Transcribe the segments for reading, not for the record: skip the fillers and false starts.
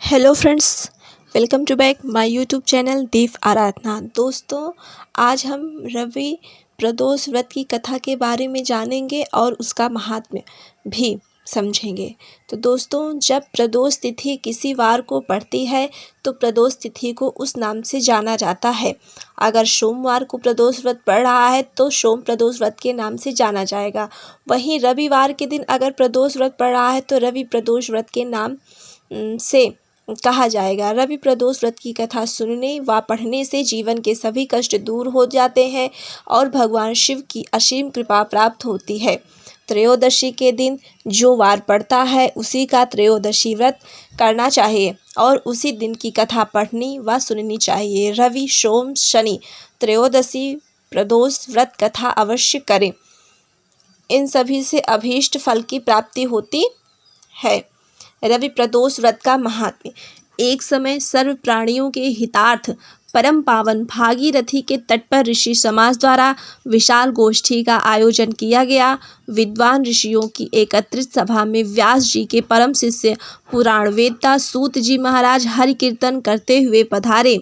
Hello friends, welcome to back my YouTube channel Deep Aradhana. दोस्तों, आज हम रवि प्रदोष व्रत की कथा के बारे में जानेंगे और उसका महात्म्य भी समझेंगे। तो दोस्तों, जब प्रदोष तिथि किसी वार को पड़ती है तो प्रदोष तिथि को उस नाम से जाना जाता है। अगर सोमवार को प्रदोष व्रत पड़ रहा है तो सोम प्रदोष व्रत के नाम से जाना जाएगा। वहीं रविवार के दिन अगर प्रदोष व्रत पड़ रहा है तो रवि प्रदोष व्रत के नाम से कहा जाएगा। रवि प्रदोष व्रत की कथा सुनने व पढ़ने से जीवन के सभी कष्ट दूर हो जाते हैं और भगवान शिव की असीम कृपा प्राप्त होती है। त्रयोदशी के दिन जो वार पड़ता है उसी का त्रयोदशी व्रत करना चाहिए और उसी दिन की कथा पढ़नी व सुननी चाहिए। रवि, सोम, शनि त्रयोदशी प्रदोष व्रत कथा अवश्य करें। इन सभी से अभीष्ट फल की प्राप्ति होती है। रवि प्रदोष व्रत का महात्म्य। एक समय सर्व प्राणियों के हितार्थ परम पावन भागीरथी के तट पर ऋषि समाज द्वारा विशाल गोष्ठी का आयोजन किया गया। विद्वान ऋषियों की एकत्रित सभा में व्यास जी के परम शिष्य पुराण वेदता सूत जी महाराज हरि कीर्तन करते हुए पधारे।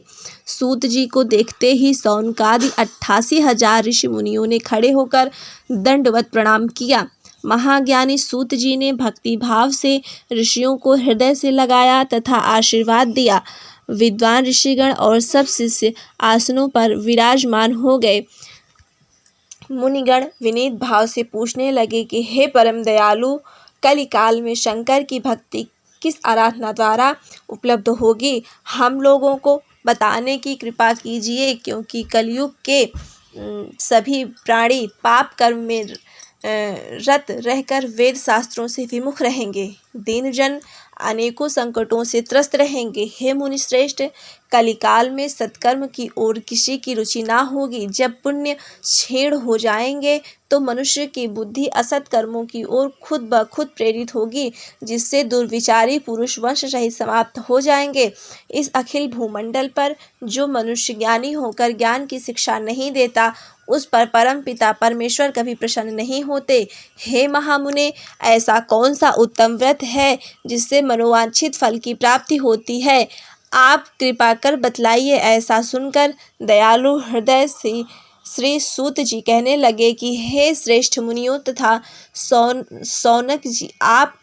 सूत जी को देखते ही सौनकादि 88,000 ऋषि मुनियों ने खड़े होकर दंडवत प्रणाम किया। महाज्ञानी सूत जी ने भक्ति भाव से ऋषियों को हृदय से लगाया तथा आशीर्वाद दिया। विद्वान ऋषिगण और सब शिष्य आसनों पर विराजमान हो गए। मुनिगण विनीत भाव से पूछने लगे कि हे परम दयालु, कलिकाल में शंकर की भक्ति किस आराधना द्वारा उपलब्ध होगी? हम लोगों को बताने की कृपा कीजिए, क्योंकि कलयुग के सभी प्राणी पाप कर्म में रत रहकर वेद शास्त्रों से विमुख रहेंगे। दीनजन अनेकों संकटों से त्रस्त रहेंगे। हे मुनि श्रेष्ठ, कलिकाल में सत्कर्म की ओर किसी की रुचि ना होगी। जब पुण्य क्षीण हो जाएंगे तो मनुष्य की बुद्धि असत कर्मों की ओर खुद ब खुद प्रेरित होगी, जिससे दुर्विचारी पुरुष वंश सहित समाप्त हो जाएंगे। इस अखिल भूमंडल पर जो मनुष्य ज्ञानी होकर ज्ञान की शिक्षा नहीं देता, उस पर परम पिता परमेश्वर कभी प्रसन्न नहीं होते। हे महामुने, ऐसा कौन सा उत्तम व्रत है जिससे मनोवांछित फल की प्राप्ति होती है? आप कृपा कर बतलाइए। ऐसा सुनकर दयालु हृदय से श्री सूत जी कहने लगे कि हे श्रेष्ठ मुनियों तथा सौनक जी, आप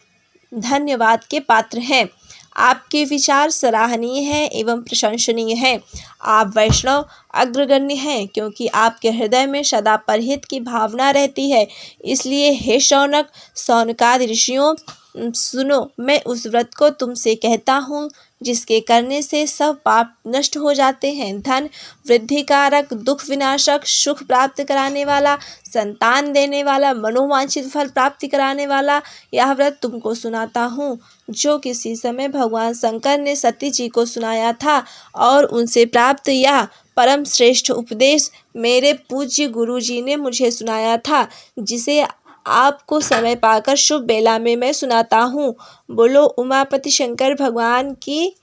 धन्यवाद के पात्र हैं। आपके विचार सराहनीय हैं एवं प्रशंसनीय हैं। आप वैष्णव अग्रगण्य हैं, क्योंकि आपके हृदय में सदा परहित की भावना रहती है। इसलिए हे शौनक, सौनकादि ऋषियों, सुनो, मैं उस व्रत को तुमसे कहता हूँ जिसके करने से सब पाप नष्ट हो जाते हैं। धन वृद्धि कारक, दुख विनाशक, सुख प्राप्त कराने वाला, संतान देने वाला, मनोवांछित फल प्राप्ति कराने वाला यह व्रत तुमको सुनाता हूँ, जो किसी समय भगवान शंकर ने सती जी को सुनाया था और उनसे प्राप्त यह परम श्रेष्ठ उपदेश मेरे पूज्य गुरु जी ने मुझे सुनाया था, जिसे आपको समय पाकर शुभ बेला में मैं सुनाता हूँ। बोलो उमापति शंकर भगवान की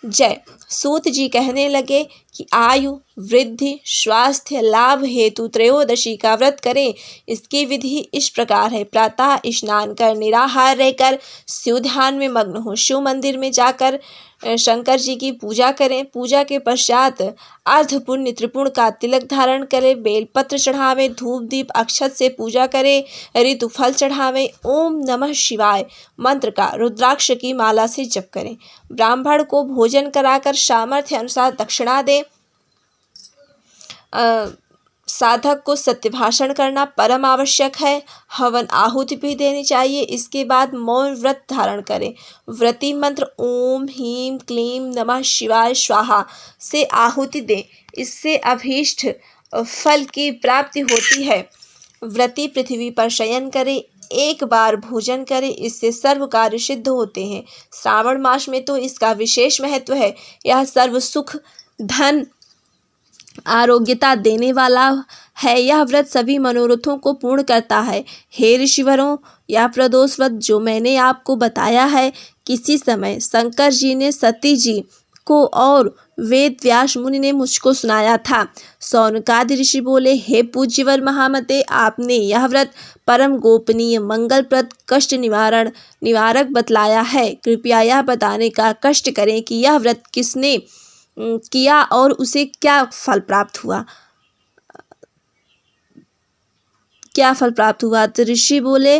जय। सूत जी कहने लगे कि आयु वृद्धि स्वास्थ्य लाभ हेतु त्रयोदशी का व्रत करें। इसकी विधि इस प्रकार है। प्रातः स्नान कर निराहार रहकर शिव ध्यान में मग्न हो। शिव मंदिर में जाकर शंकर जी की पूजा करें। पूजा के पश्चात अर्ध पुण्य त्रिपुण का तिलक धारण करें। बेलपत्र चढ़ावें, धूप दीप अक्षत से पूजा करें, ऋतु फल चढ़ावें। ओम नमः शिवाय मंत्र का रुद्राक्ष की माला से जप करें। ब्राह्मण को भोजन कराकर सामर्थ्य अनुसार दक्षिणा दें। साधक को सत्य भाषण करना परम आवश्यक है। हवन आहुति भी देनी चाहिए। इसके बाद मौन व्रत धारण करें। व्रती मंत्र ओम ह्रीं क्लीं नमः शिवाय स्वाहा से आहुति दें। इससे अभीष्ट फल की प्राप्ति होती है। व्रती पृथ्वी पर शयन करे, एक बार भोजन करे, इससे सर्व कार्य सिद्ध होते हैं। श्रावण मास में तो इसका विशेष महत्व है। यह सर्व सुख धन आरोग्यता देने वाला है। यह व्रत सभी मनोरथों को पूर्ण करता है। हे ऋषिवरों, यह प्रदोष व्रत जो मैंने आपको बताया है, किसी समय शंकर जी ने सती जी को और वेद व्यास मुनि ने मुझको सुनाया था। शौनकादि ऋषि बोले, हे पूज्यवर महामते, आपने यह व्रत परम गोपनीय, मंगलप्रद, कष्ट निवारक बतलाया है। कृपया यह बताने का कष्ट करें कि यह व्रत किसने किया और उसे क्या फल प्राप्त हुआ। तो ऋषि बोले,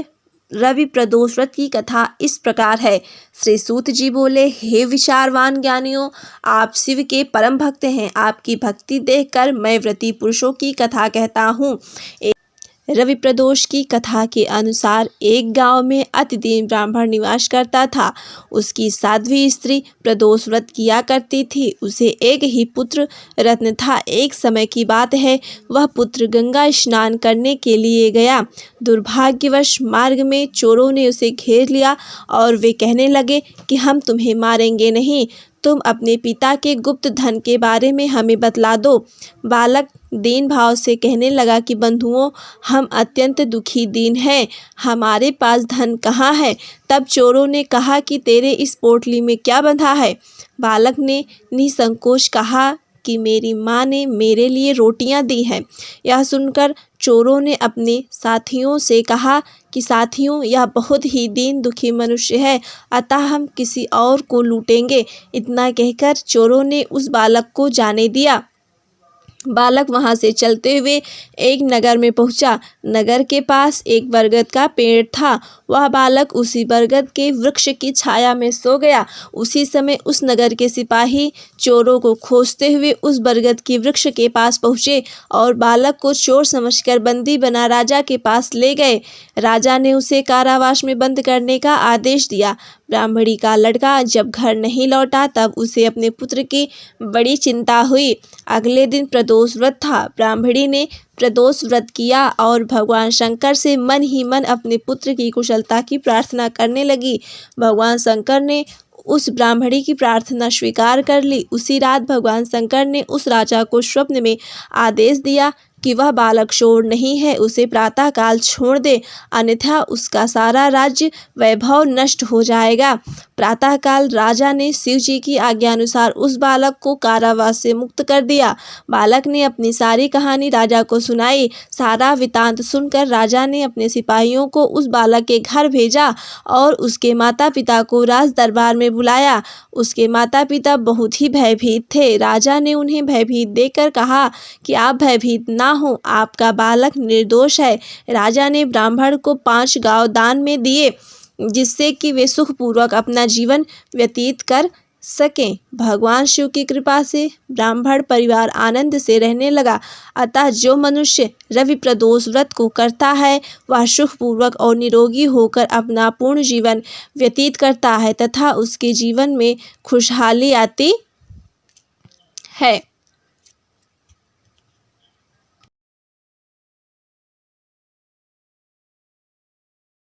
रवि प्रदोष व्रत की कथा इस प्रकार है। श्री सूत जी बोले, हे विचारवान ज्ञानियों, आप शिव के परम भक्त हैं। आपकी भक्ति देखकर मैं व्रती पुरुषों की कथा कहता हूँ। रवि प्रदोष की कथा के अनुसार एक गांव में अतिदीन ब्राह्मण निवास करता था। उसकी साध्वी स्त्री प्रदोष व्रत किया करती थी। उसे एक ही पुत्र रत्न था। एक समय की बात है, वह पुत्र गंगा स्नान करने के लिए गया। दुर्भाग्यवश मार्ग में चोरों ने उसे घेर लिया और वे कहने लगे कि हम तुम्हें मारेंगे नहीं, तुम अपने पिता के गुप्त धन के बारे में हमें बतला दो। बालक दीन भाव से कहने लगा कि बंधुओं, हम अत्यंत दुखी दीन हैं, हमारे पास धन कहाँ है। तब चोरों ने कहा कि तेरे इस पोटली में क्या बंधा है। बालक ने निसंकोच कहा कि मेरी माँ ने मेरे लिए रोटियां दी हैं। यह सुनकर चोरों ने अपने साथियों से कहा कि साथियों, यह बहुत ही दीन दुखी मनुष्य है, अतः हम किसी और को लूटेंगे। इतना कहकर चोरों ने उस बालक को जाने दिया। बालक वहां से चलते हुए एक नगर में पहुंचा। नगर के पास एक बरगद का पेड़ था। वह बालक उसी बरगद के वृक्ष की छाया में सो गया। उसी समय उस नगर के सिपाही चोरों को खोजते हुए उस बरगद के वृक्ष के पास पहुंचे और बालक को चोर समझकर बंदी बना राजा के पास ले गए। राजा ने उसे कारावास में बंद करने का आदेश दिया। ब्राह्मणी का लड़का जब घर नहीं लौटा तब उसे अपने पुत्र की बड़ी चिंता हुई। अगले दिन प्रदोष व्रत था। ब्राह्मणी ने प्रदोष व्रत किया और भगवान शंकर से मन ही मन अपने पुत्र की कुशलता की प्रार्थना करने लगी। भगवान शंकर ने उस ब्राह्मणी की प्रार्थना स्वीकार कर ली। उसी रात भगवान शंकर ने उस राजा को स्वप्न में आदेश दिया कि वह बालक चोर नहीं है, उसे प्रातःकाल छोड़ दे, अन्यथा उसका सारा राज्य वैभव नष्ट हो जाएगा। प्रातःकाल राजा ने शिव जी की आज्ञानुसार उस बालक को कारावास से मुक्त कर दिया। बालक ने अपनी सारी कहानी राजा को सुनाई। सारा वृतांत सुनकर राजा ने अपने सिपाहियों को उस बालक के घर भेजा और उसके माता पिता को राज दरबार में बुलाया। उसके माता पिता बहुत ही भयभीत थे। राजा ने उन्हें भयभीत देखकर कहा कि आप भयभीत ना हो, आपका बालक निर्दोष है। राजा ने ब्राह्मण को 5 गांव दान में दिए, जिससे कि वे सुखपूर्वक अपना जीवन व्यतीत कर सकें। भगवान शिव की कृपा से ब्राह्मण परिवार आनंद से रहने लगा। अतः जो मनुष्य रवि प्रदोष व्रत को करता है वह सुखपूर्वक और निरोगी होकर अपना पूर्ण जीवन व्यतीत करता है तथा उसके जीवन में खुशहाली आती है।